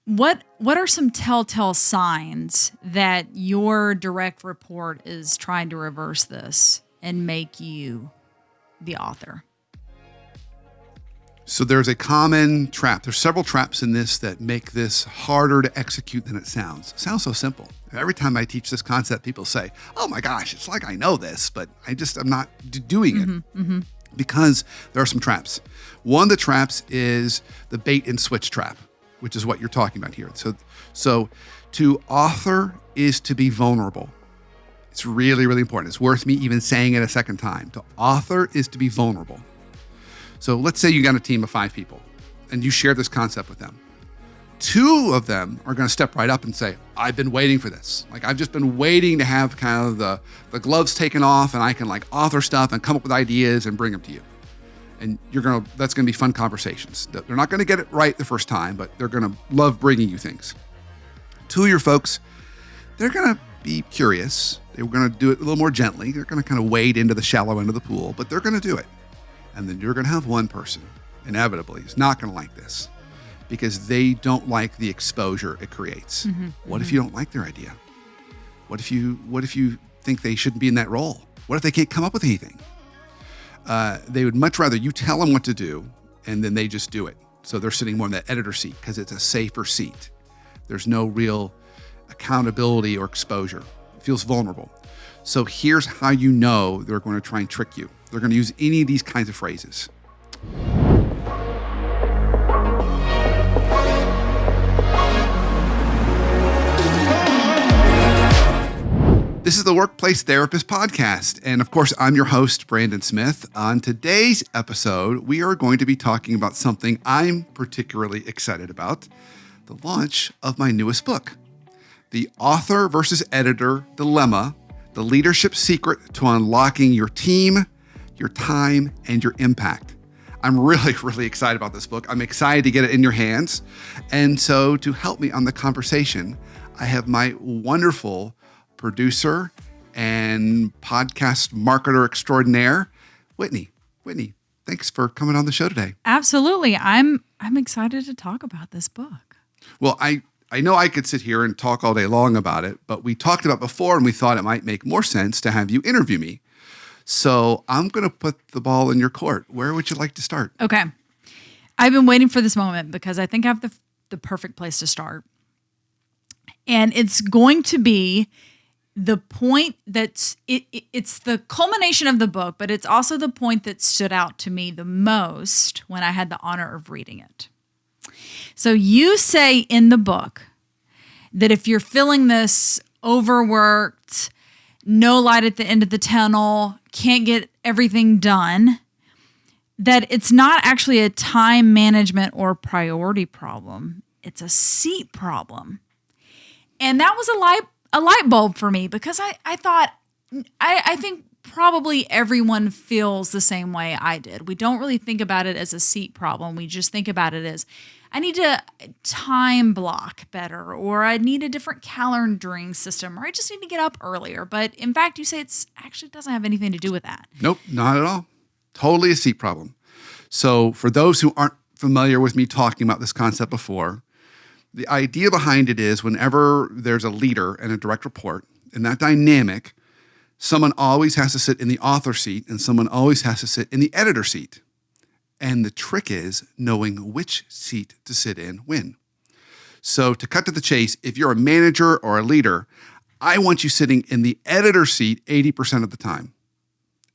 What are some telltale signs that your direct report is trying to reverse this and make you the author? So there's a common trap. There's several traps in this that make this harder to execute than it sounds. It sounds so simple. Every time I teach this concept, people say, oh my gosh, it's like I know this, but I'm not doing it because there are some traps. One of the traps is the bait and switch trap, which is what you're talking about here. So to author is to be vulnerable. It's really, really important. It's worth me even saying it a second time. To author is to be vulnerable. So let's say you got a team of 5 people and you share this concept with them. 2 of them are going to step right up and say, I've been waiting for this. Like, I've just been waiting to have kind of the gloves taken off and I can like author stuff and come up with ideas and bring them to you. And that's going to be fun conversations. They're not going to get it right the first time, but they're going to love bringing you things. 2 of your folks, they're going to be curious. They're going to do it a little more gently. They're going to kind of wade into the shallow end of the pool, but they're going to do it. And then you're going to have one person, inevitably, who's not going to like this because they don't like the exposure it creates. What if you don't like their idea? What if you think they shouldn't be in that role? What if they can't come up with anything? They would much rather you tell them what to do and then they just do it. So they're sitting more in that editor seat because it's a safer seat. There's no real accountability or exposure. It feels vulnerable. So here's how you know they're going to try and trick you. They're going to use any of these kinds of phrases. This is the Workplace Therapist Podcast. And of course, I'm your host, Brandon Smith. On today's episode, we are going to be talking about something I'm particularly excited about, the launch of my newest book, The Author versus Editor Dilemma, The Leadership Secret to Unlocking Your Team, Your Time, and Your Impact. I'm really, really excited about this book. I'm excited to get it in your hands. And so to help me on the conversation, I have my wonderful producer and podcast marketer extraordinaire, Whitney. Whitney, thanks for coming on the show today. Absolutely. I'm excited to talk about this book. Well, I know I could sit here and talk all day long about it, but we talked about it before and we thought it might make more sense to have you interview me. So I'm going to put the ball in your court. Where would you like to start? Okay. I've been waiting for this moment because I think I have the perfect place to start. And it's going to be the point it's the culmination of the book, but it's also the point that stood out to me the most when I had the honor of reading it. So you say in the book that if you're feeling this overworked, no light at the end of the tunnel, can't get everything done, that it's not actually a time management or priority problem. It's a seat problem. And that was a light bulb for me because I thought, I think probably everyone feels the same way I did. We don't really think about it as a seat problem. We just think about it as, I need to time block better, or I need a different calendaring system, or I just need to get up earlier. But in fact, you say it's actually doesn't have anything to do with that. Nope, not at all. Totally a seat problem. So for those who aren't familiar with me talking about this concept before, the idea behind it is whenever there's a leader and a direct report, in that dynamic, someone always has to sit in the author seat and someone always has to sit in the editor seat. And the trick is knowing which seat to sit in when. So to cut to the chase, if you're a manager or a leader, I want you sitting in the editor seat 80% of the time.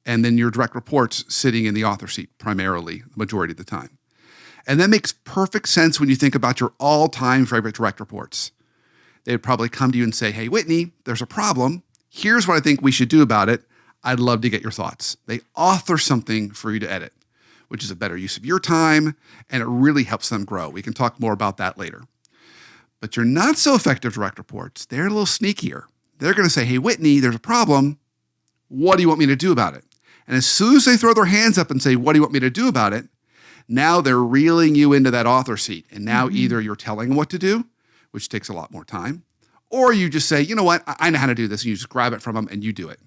And then your direct reports sitting in the author seat primarily, the majority of the time. And that makes perfect sense when you think about your all-time favorite direct reports. They would probably come to you and say, hey, Whitney, there's a problem. Here's what I think we should do about it. I'd love to get your thoughts. They author something for you to edit, which is a better use of your time, and it really helps them grow. We can talk more about that later. But your not so effective direct reports, they're a little sneakier. They're going to say, hey, Whitney, there's a problem. What do you want me to do about it? And as soon as they throw their hands up and say, what do you want me to do about it? Now they're reeling you into that author seat. And now either you're telling them what to do, which takes a lot more time, or you just say, you know what, I know how to do this. And you just grab it from them and you do it.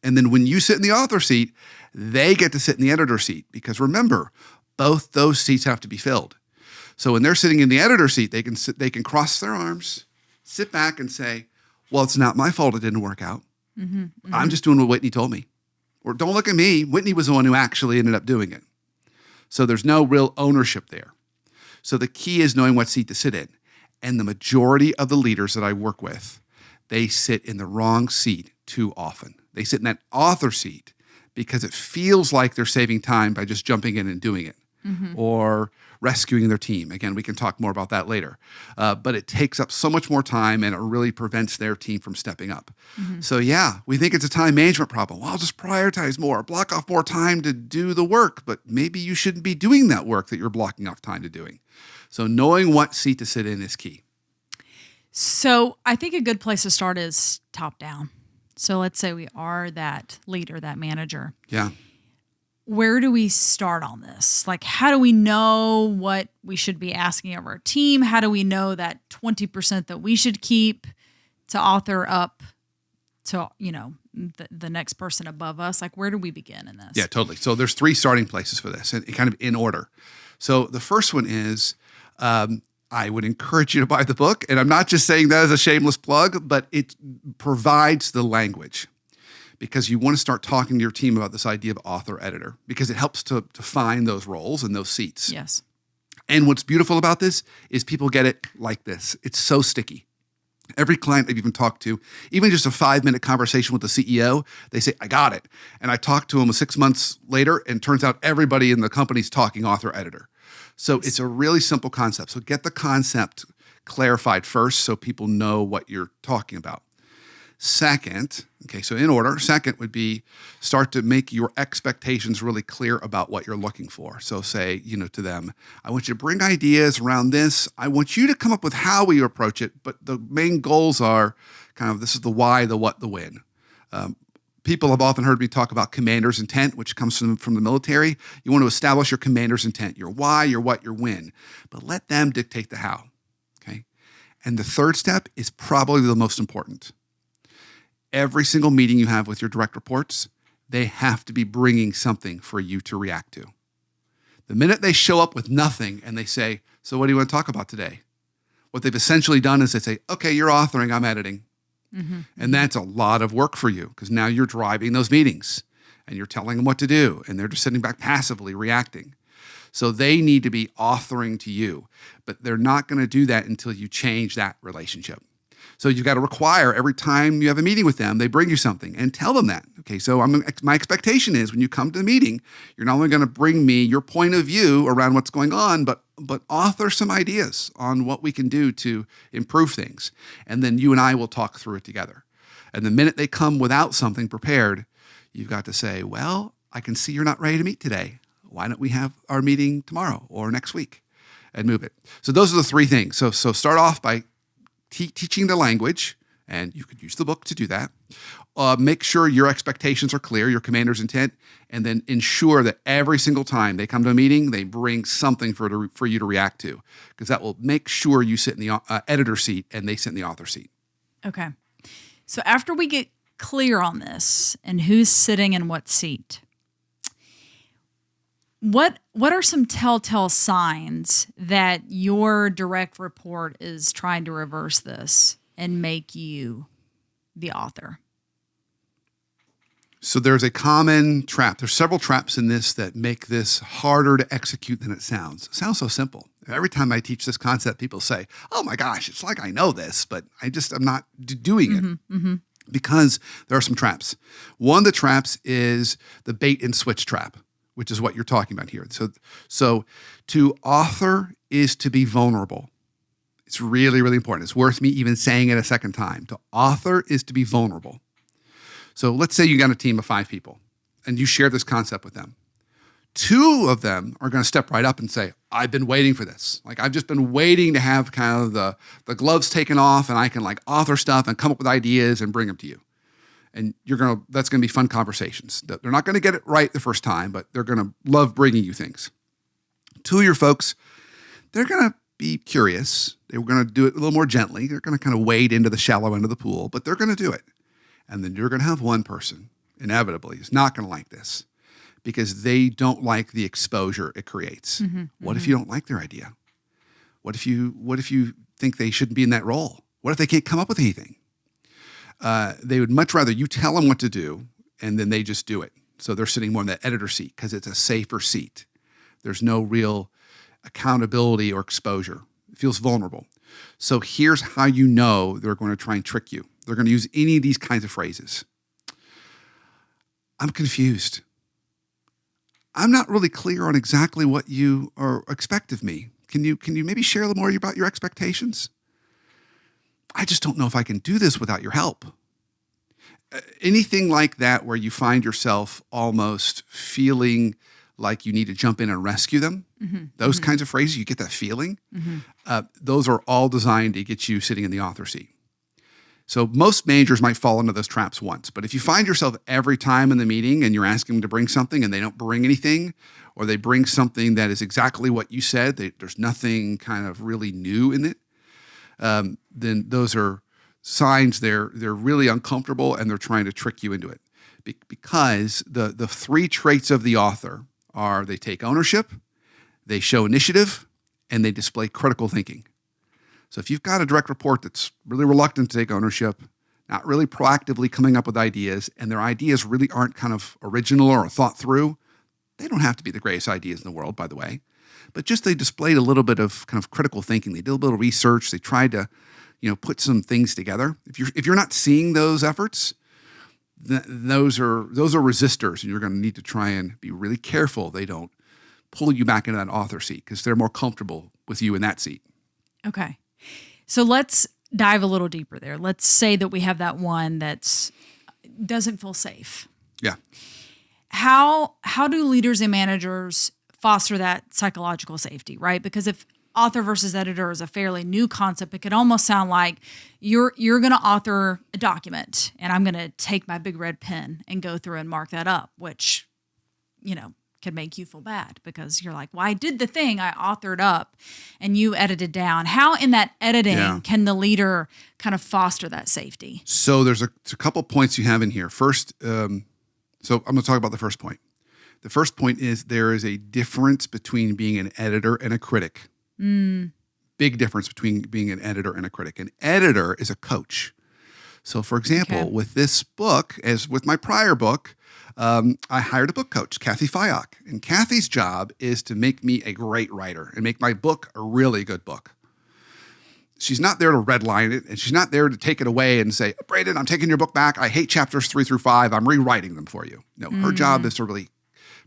And then when you sit in the author seat, they get to sit in the editor seat because remember, both those seats have to be filled. So when they're sitting in the editor seat, they can cross their arms, sit back and say, well, it's not my fault it didn't work out. I'm just doing what Whitney told me. Or don't look at me. Whitney was the one who actually ended up doing it. So there's no real ownership there. So the key is knowing what seat to sit in. And the majority of the leaders that I work with, they sit in the wrong seat too often. They sit in that author seat because it feels like they're saving time by just jumping in and doing it or rescuing their team. Again, we can talk more about that later. But it takes up so much more time and it really prevents their team from stepping up. So yeah, we think it's a time management problem. Well, I'll just prioritize more, block off more time to do the work, but maybe you shouldn't be doing that work that you're blocking off time to doing. So knowing what seat to sit in is key. So I think a good place to start is top down. So let's say we are that leader, that manager. Yeah. Where do we start on this? Like, how do we know what we should be asking of our team? How do we know that 20% that we should keep to author up to, the next person above us? Like, where do we begin in this? Yeah, totally. So there's 3 starting places for this, and kind of in order. So the first one is, I would encourage you to buy the book. And I'm not just saying that as a shameless plug, but it provides the language because you want to start talking to your team about this idea of author editor because it helps to find those roles and those seats. Yes. And what's beautiful about this is people get it like this. It's so sticky. Every client I've even talked to, even just a 5-minute conversation with the CEO, they say, I got it. And I talked to them 6 months later, and turns out everybody in the company's talking author editor. So it's a really simple concept. So get the concept clarified first so people know what you're talking about. Second, so in order, second would be start to make your expectations really clear about what you're looking for. So say, to them, I want you to bring ideas around this. I want you to come up with how we approach it. But the main goals are kind of, this is the why, the what, the when. People have often heard me talk about commander's intent, which comes from the military. You want to establish your commander's intent, your why, your what, your when, but let them dictate the how, okay? And the third step is probably the most important. Every single meeting you have with your direct reports, they have to be bringing something for you to react to. The minute they show up with nothing and they say, so what do you want to talk about today? What they've essentially done is they say, okay, you're authoring, I'm editing. And that's a lot of work for you because now you're driving those meetings and you're telling them what to do and they're just sitting back passively reacting. So they need to be authoring to you, but they're not going to do that until you change that relationship. So you've got to require every time you have a meeting with them, they bring you something and tell them that. Okay, so my expectation is when you come to the meeting, you're not only going to bring me your point of view around what's going on, but author some ideas on what we can do to improve things. And then you and I will talk through it together. And the minute they come without something prepared, you've got to say, well, I can see you're not ready to meet today. Why don't we have our meeting tomorrow or next week and move it? So those are the 3 things. So start off by teaching the language, and you could use the book to do that. Make sure your expectations are clear, your commander's intent, and then ensure that every single time they come to a meeting, they bring something for you to react to, because that will make sure you sit in the editor seat and they sit in the author seat. Okay. So after we get clear on this and who's sitting in what seat, what are some telltale signs that your direct report is trying to reverse this and make you the author? So there's a common trap. There's several traps in this that make this harder to execute than it sounds. It sounds so simple. Every time I teach this concept, people say, oh my gosh, it's like I know this, but I'm not doing it. Because there are some traps. One of the traps is the bait and switch trap, which is what you're talking about here. So to author is to be vulnerable. It's really, really important. It's worth me even saying it a second time. To author is to be vulnerable. So let's say you got a team of 5 people and you share this concept with them. 2 of them are going to step right up and say, I've been waiting for this. Like, I've just been waiting to have kind of the gloves taken off and I can like author stuff and come up with ideas and bring them to you. And that's going to be fun conversations. They're not going to get it right the first time, but they're going to love bringing you things. 2 of your folks, they're going to be curious. They're going to do it a little more gently. They're going to kind of wade into the shallow end of the pool, but they're going to do it. And then you're going to have one person, inevitably, who's not going to like this because they don't like the exposure it creates. What if you don't like their idea? What if you think they shouldn't be in that role? What if they can't come up with anything? They would much rather you tell them what to do and then they just do it. So they're sitting more in that editor seat because it's a safer seat. There's no real accountability or exposure. It feels vulnerable. So here's how you know they're going to try and trick you. They're going to use any of these kinds of phrases. I'm confused. I'm not really clear on exactly what you expect of me. Can you maybe share a little more about your expectations? I just don't know if I can do this without your help. Anything like that where you find yourself almost feeling like you need to jump in and rescue them, those kinds of phrases, you get that feeling. Those are all designed to get you sitting in the author seat. So most managers might fall into those traps once, but if you find yourself every time in the meeting and you're asking them to bring something and they don't bring anything, or they bring something that is exactly what you said, there's nothing kind of really new in it, then those are signs they're really uncomfortable and they're trying to trick you into it. Because the three traits of the author are they take ownership, they show initiative, and they display critical thinking. So if you've got a direct report that's really reluctant to take ownership, not really proactively coming up with ideas, and their ideas really aren't kind of original or thought through, they don't have to be the greatest ideas in the world, by the way, but just they displayed a little bit of kind of critical thinking. They did a little research. They tried to, put some things together. If you're not seeing those efforts, those are resistors, and you're going to need to try and be really careful they don't pull you back into that author seat because they're more comfortable with you in that seat. Okay. So let's dive a little deeper there. Let's say that we have that one that doesn't feel safe. Yeah. How do leaders and managers foster that psychological safety, right? Because if author versus editor is a fairly new concept, it could almost sound like you're going to author a document and I'm going to take my big red pen and go through and mark that up, which, could make you feel bad because you're like, well, I did the thing I authored up and you edited down. How in that editing can the leader kind of foster that safety? So there's a couple points you have in here. First, so I'm going to talk about the first point. The first point is there is a difference between being an editor and a critic. Big difference between being an editor and a critic. An editor is a coach. So for example, with this book, as with my prior book, I hired a book coach, Kathy Fyock. And Kathy's job is to make me a great writer and make my book a really good book. She's not there to redline it, and she's not there to take it away and say, Braden, I'm taking your book back. I hate chapters 3 through 5. I'm rewriting them for you. No, her job is to really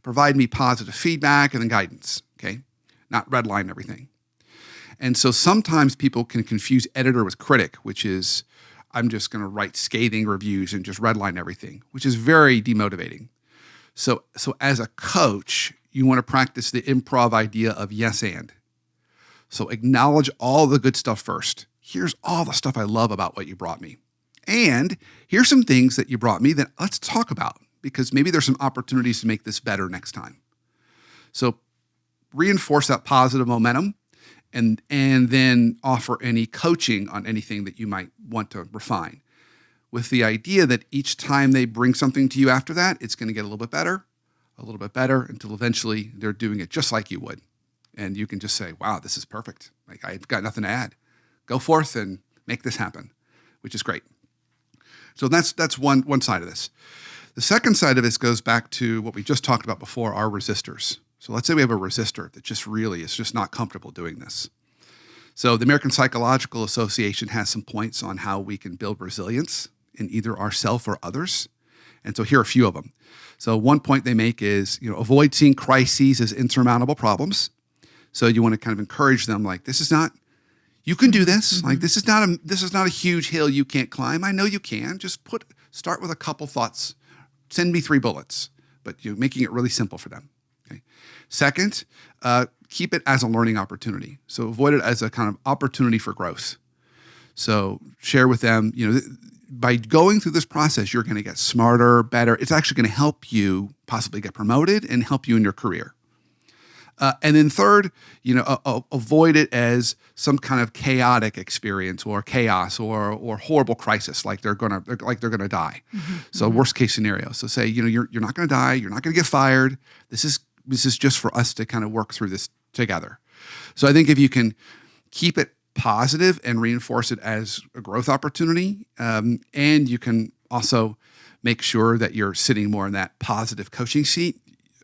provide me positive feedback and then guidance, okay? Not redline everything. And so sometimes people can confuse editor with critic, which is I'm just going to write scathing reviews and just redline everything, which is very demotivating. So as a coach, you want to practice the improv idea of yes and. So acknowledge all the good stuff first. Here's all the stuff I love about what you brought me. And here's some things that you brought me that let's talk about because maybe there's some opportunities to make this better next time. So reinforce that positive momentum. And then offer any coaching on anything that you might want to refine with the idea that each time they bring something to you after that, it's going to get a little bit better until eventually they're doing it just like you would. And you can just say, wow, this is perfect. Like I've got nothing to add. Go forth and make this happen, which is great. So that's one side of this. The second side of this goes back to what we just talked about before, our resistors. So let's say we have a resistor that just really is just not comfortable doing this. So the American Psychological Association has some points on how we can build resilience in either ourselves or others. And so here are a few of them. So one point they make is, avoid seeing crises as insurmountable problems. So you want to kind of encourage them like, you can do this. Like this is not a huge hill you can't climb. I know you can. Just start with a couple thoughts. Send me 3 bullets, but you're making it really simple for them. Okay. Second, keep it as a learning opportunity. So avoid it as a kind of opportunity for growth. So share with them, by going through this process, you're going to get smarter, better. It's actually going to help you possibly get promoted and help you in your career. And then third, avoid it as some kind of chaotic experience or chaos or horrible crisis, like they're gonna die. So worst case scenario. So say, you're not gonna die, you're not gonna get fired. This is just for us to kind of work through this together. So I think if you can keep it positive and reinforce it as a growth opportunity. And you can also make sure that you're sitting more in that positive coaching seat.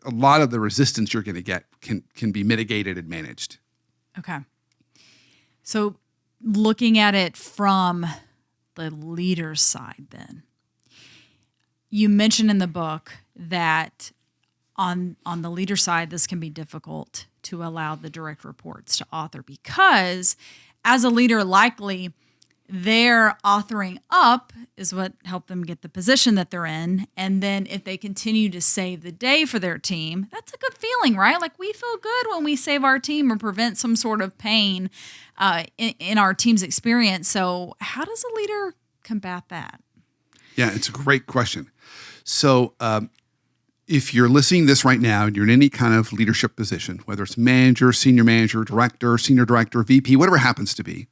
A lot of the resistance you're going to get can be mitigated and managed. Okay. So looking at it from the leader's side then, you mentioned in the book that on the leader side, this can be difficult to allow the direct reports to author because as a leader, likely their authoring up is what helped them get the position that they're in. And then if they continue to save the day for their team, that's a good feeling, right? Like we feel good when we save our team or prevent some sort of pain in our team's experience. So how does a leader combat that? Yeah, it's a great question. So if you're listening to this right now and you're in any kind of leadership position, whether it's manager, senior director, senior director, VP, whatever it happens to be,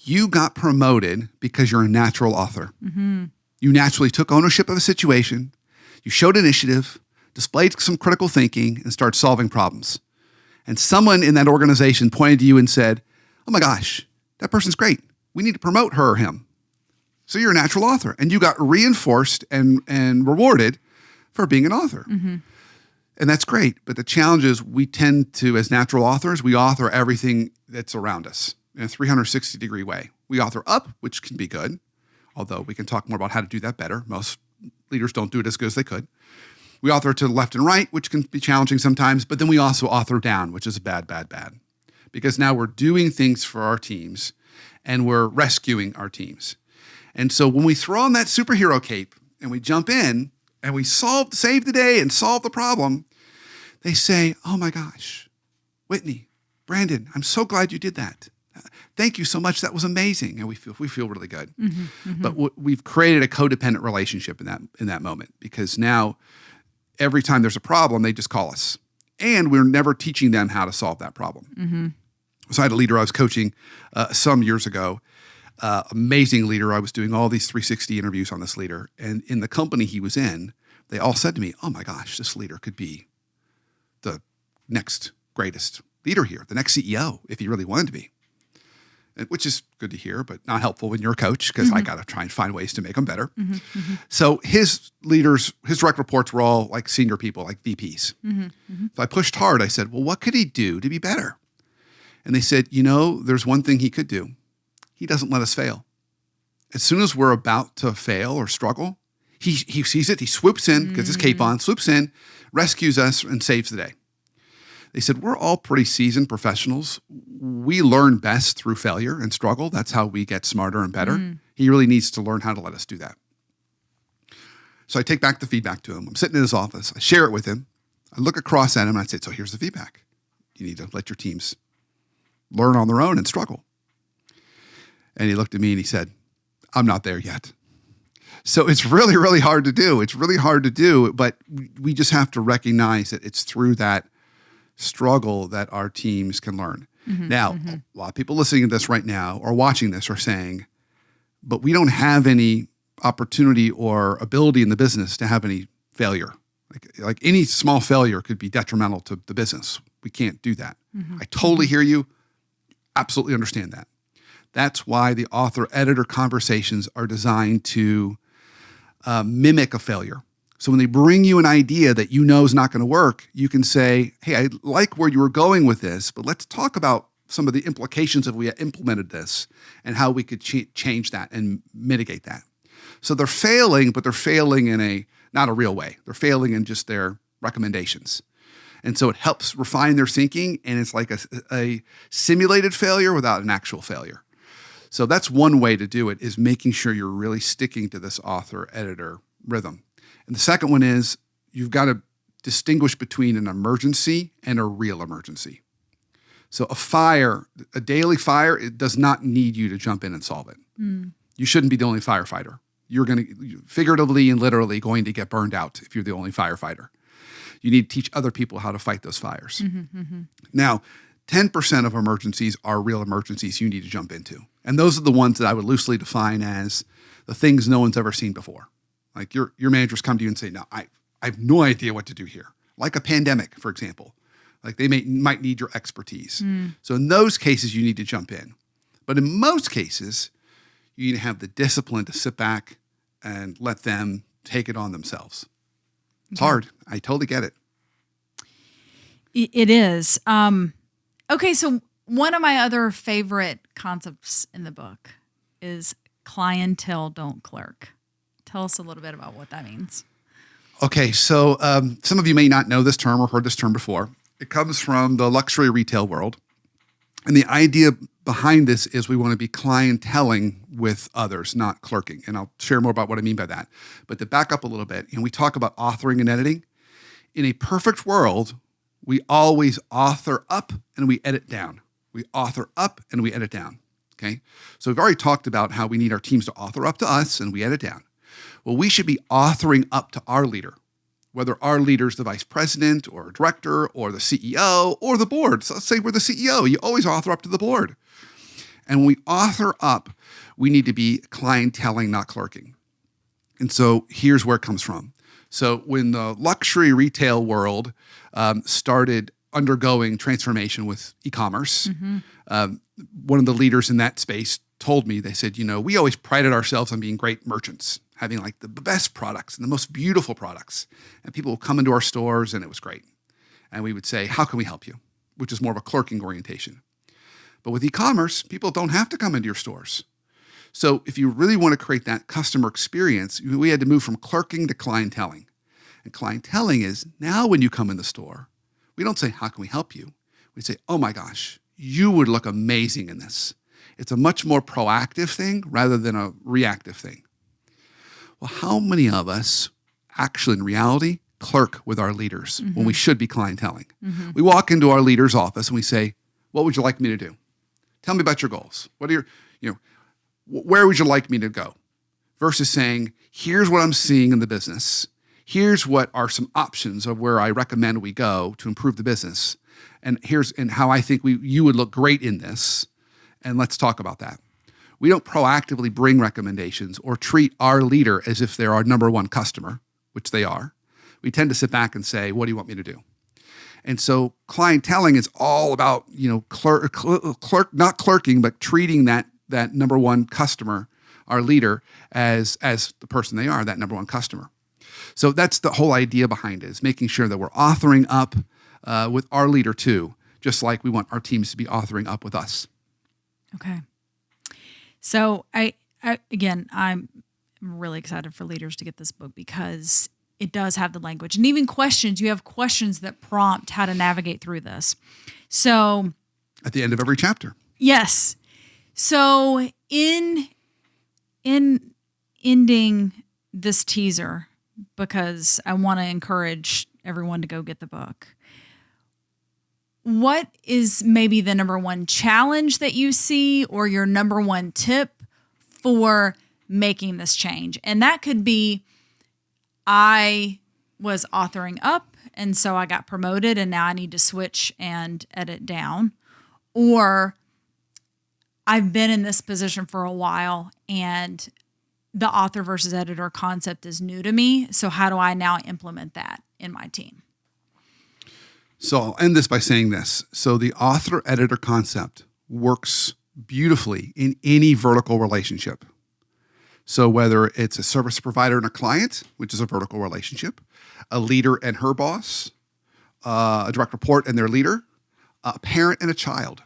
you got promoted because you're a natural author. Mm-hmm. You naturally took ownership of a situation, you showed initiative, displayed some critical thinking, and started solving problems. And someone in that organization pointed to you and said, oh my gosh, that person's great. We need to promote her or him. So you're a natural author. And you got reinforced and rewarded for being an author. Mm-hmm. And that's great. But the challenge is we tend to, as natural authors, we author everything that's around us in a 360-degree way. We author up, which can be good, although we can talk more about how to do that better. Most leaders don't do it as good as they could. We author to the left and right, which can be challenging sometimes, but then we also author down, which is bad. Because now we're doing things for our teams and we're rescuing our teams. And so when we throw on that superhero cape and we jump in and we save the day and solve the problem, they say, oh my gosh, Whitney, Brandon, I'm so glad you did that. Thank you so much. That was amazing. And we feel really good. Mm-hmm, mm-hmm. But we've created a codependent relationship in that moment because now every time there's a problem, they just call us. And we're never teaching them how to solve that problem. Mm-hmm. So I had a leader I was coaching some years ago, amazing leader. I was doing all these 360 interviews on this leader. And in the company he was in, they all said to me, oh my gosh, this leader could be the next greatest leader here, the next CEO, if he really wanted to be. Which is good to hear, but not helpful when you're a coach because I got to try and find ways to make them better. Mm-hmm, mm-hmm. So his direct reports were all like senior people, like VPs. Mm-hmm, mm-hmm. So I pushed hard. I said, well, what could he do to be better? And they said, there's one thing he could do. He doesn't let us fail. As soon as we're about to fail or struggle, he sees it, he swoops in, gets his cape on, swoops in, rescues us, and saves the day. They said, we're all pretty seasoned professionals. We learn best through failure and struggle. That's how we get smarter and better. Mm. He really needs to learn how to let us do that. So I take back the feedback to him. I'm sitting in his office. I share it with him. I look across at him and I say, so here's the feedback. You need to let your teams learn on their own and struggle. And he looked at me and he said, I'm not there yet. So it's really, really hard to do. It's really hard to do, but we just have to recognize that it's through that struggle that our teams can learn. Mm-hmm, now, a lot of people listening to this right now or watching this are saying, but we don't have any opportunity or ability in the business to have any failure. Like any small failure could be detrimental to the business. We can't do that. Mm-hmm. I totally hear you. Absolutely understand that. That's why the author-editor conversations are designed to mimic a failure. So when they bring you an idea that is not going to work, you can say, hey, I like where you were going with this, but let's talk about some of the implications if we implemented this and how we could change that and mitigate that. So they're failing, but they're failing in not a real way. They're failing in just their recommendations. And so it helps refine their thinking, and it's like a simulated failure without an actual failure. So that's one way to do it, is making sure you're really sticking to this author-editor rhythm. And the second one is you've got to distinguish between an emergency and a real emergency. So a daily fire, it does not need you to jump in and solve it. Mm. You shouldn't be the only firefighter. You're going to figuratively and literally going to get burned out if you're the only firefighter. You need to teach other people how to fight those fires. Mm-hmm, mm-hmm. Now, 10% of emergencies are real emergencies you need to jump into. And those are the ones that I would loosely define as the things no one's ever seen before. Like your managers come to you and say, no, I have no idea what to do here. Like a pandemic, for example. Like they might need your expertise. So in those cases, you need to jump in. But in most cases, you need to have the discipline to sit back and let them take it on themselves. It's hard. I totally get it. It is. Okay, so one of my other favorite concepts in the book is clientele don't clerk. Tell us a little bit about what that means. Okay, so some of you may not know this term or heard this term before. It comes from the luxury retail world. And the idea behind this is we want to be clienteling with others, not clerking. And I'll share more about what I mean by that. But to back up a little bit, we talk about authoring and editing. In a perfect world, we always author up and we edit down. We author up and we edit down. Okay? So we've already talked about how we need our teams to author up to us and we edit down. Well, we should be authoring up to our leader, whether our leader is the vice president or director or the CEO or the board. So let's say we're the CEO. You always author up to the board. And when we author up, we need to be clienteling, not clerking. And so here's where it comes from. So when the luxury retail world started undergoing transformation with e-commerce, one of the leaders in that space told me, they said, we always prided ourselves on being great merchants, having like the best products and the most beautiful products. And people would come into our stores and it was great. And we would say, how can we help you? Which is more of a clerking orientation. But with e-commerce, people don't have to come into your stores. So if you really want to create that customer experience, we had to move from clerking to clienteling. And clienteling is now when you come in the store, we don't say, how can we help you? We say, oh my gosh, you would look amazing in this. It's a much more proactive thing rather than a reactive thing. Well, how many of us actually in reality clerk with our leaders when we should be clienteling? We walk into our leader's office and we say, what would you like me to do? Tell me about your goals. What are your, where would you like me to go? Versus saying, here's what I'm seeing in the business. Here's what are some options of where I recommend we go to improve the business. And how I think you would look great in this. And let's talk about that. We don't proactively bring recommendations or treat our leader as if they're our number one customer, which they are. We tend to sit back and say, what do you want me to do? And so clienteling is all about, not clerking, but treating that number one customer, our leader, as the person they are, that number one customer. So that's the whole idea behind it, is making sure that we're authoring up with our leader too, just like we want our teams to be authoring up with us. Okay. So I'm really excited for leaders to get this book because it does have the language and even questions. You have questions that prompt how to navigate through this. So at the end of every chapter. Yes. So in ending this teaser, because I want to encourage everyone to go get the book, what is maybe the number one challenge that you see or your number one tip for making this change? And that could be, I was authoring up and so I got promoted and now I need to switch and edit down. Or I've been in this position for a while and the author versus editor concept is new to me. So how do I now implement that in my team? So I'll end this by saying this. So the author-editor concept works beautifully in any vertical relationship. So whether it's a service provider and a client, which is a vertical relationship, a leader and her boss, a direct report and their leader, a parent and a child,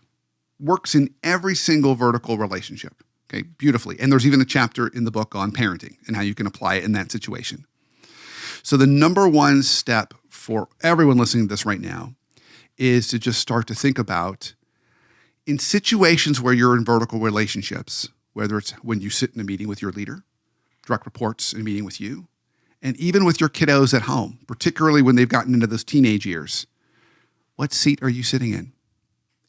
works in every single vertical relationship, okay, beautifully. And there's even a chapter in the book on parenting and how you can apply it in that situation. So the number one step for everyone listening to this right now is to just start to think about, in situations where you're in vertical relationships, whether it's when you sit in a meeting with your leader, direct reports in a meeting with you, and even with your kiddos at home, particularly when they've gotten into those teenage years, what seat are you sitting in?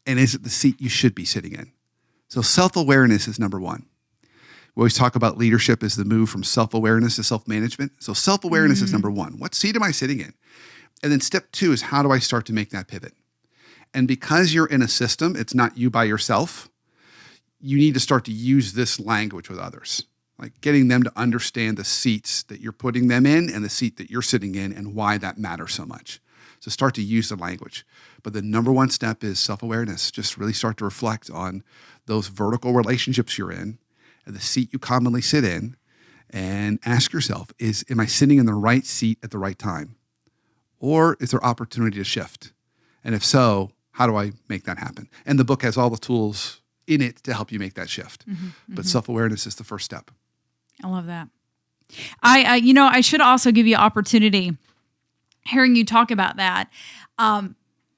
And is it the seat you should be sitting in? So self-awareness is number one. We always talk about leadership as the move from self-awareness to self-management. So self-awareness is number one. What seat am I sitting in? And then step two is, how do I start to make that pivot? And because you're in a system, it's not you by yourself, you need to start to use this language with others, like getting them to understand the seats that you're putting them in and the seat that you're sitting in and why that matters so much. So start to use the language. But the number one step is self-awareness. Just really start to reflect on those vertical relationships you're in and the seat you commonly sit in, and ask yourself, am I sitting in the right seat at the right time? Or is there opportunity to shift? And if so, how do I make that happen? And the book has all the tools in it to help you make that shift. But self-awareness is the first step. I love that. I should also give you opportunity hearing you talk about that.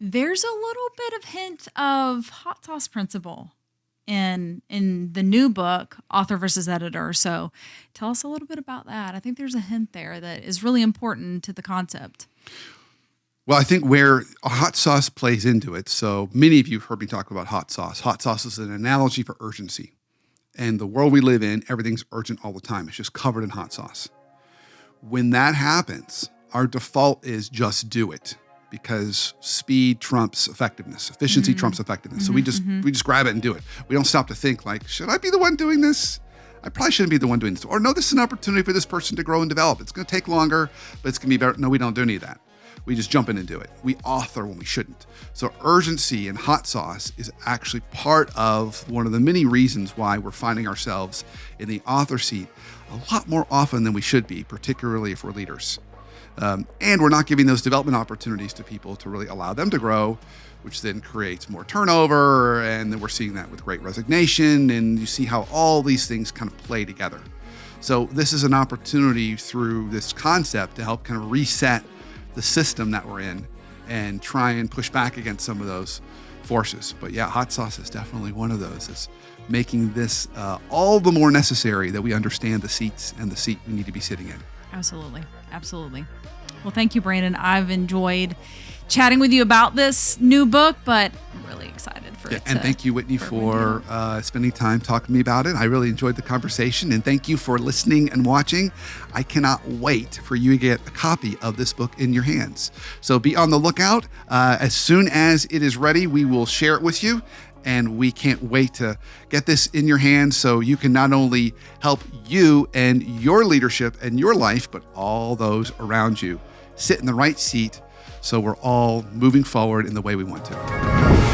There's a little bit of hint of hot sauce principle in the new book, Author versus Editor. So tell us a little bit about that. I think there's a hint there that is really important to the concept. Well, I think where a hot sauce plays into it, so many of you have heard me talk about hot sauce. Hot sauce is an analogy for urgency. And the world we live in, everything's urgent all the time. It's just covered in hot sauce. When that happens, our default is just do it, because speed trumps effectiveness. Efficiency trumps effectiveness. So we just grab it and do it. We don't stop to think like, should I be the one doing this? I probably shouldn't be the one doing this. Or no, this is an opportunity for this person to grow and develop. It's going to take longer, but it's going to be better. No, we don't do any of that. We just jump in and do it. We author when we shouldn't. So urgency and hot sauce is actually part of one of the many reasons why we're finding ourselves in the author seat a lot more often than we should be, particularly if we're leaders. And we're not giving those development opportunities to people to really allow them to grow, which then creates more turnover. And then we're seeing that with great resignation. And you see how all these things kind of play together. So this is an opportunity through this concept to help kind of reset the system that we're in and try and push back against some of those forces. But yeah, hot sauce is definitely one of those. It's making this all the more necessary that we understand the seats and the seat we need to be sitting in. Absolutely. Absolutely. Well, thank you, Brandon. I've enjoyed chatting with you about this new book, but I'm really excited for it. And thank you, Whitney, for spending time talking to me about it. I really enjoyed the conversation, and thank you for listening and watching. I cannot wait for you to get a copy of this book in your hands. So be on the lookout. As soon as it is ready, we will share it with you. And we can't wait to get this in your hands so you can not only help you and your leadership and your life, but all those around you sit in the right seat so we're all moving forward in the way we want to.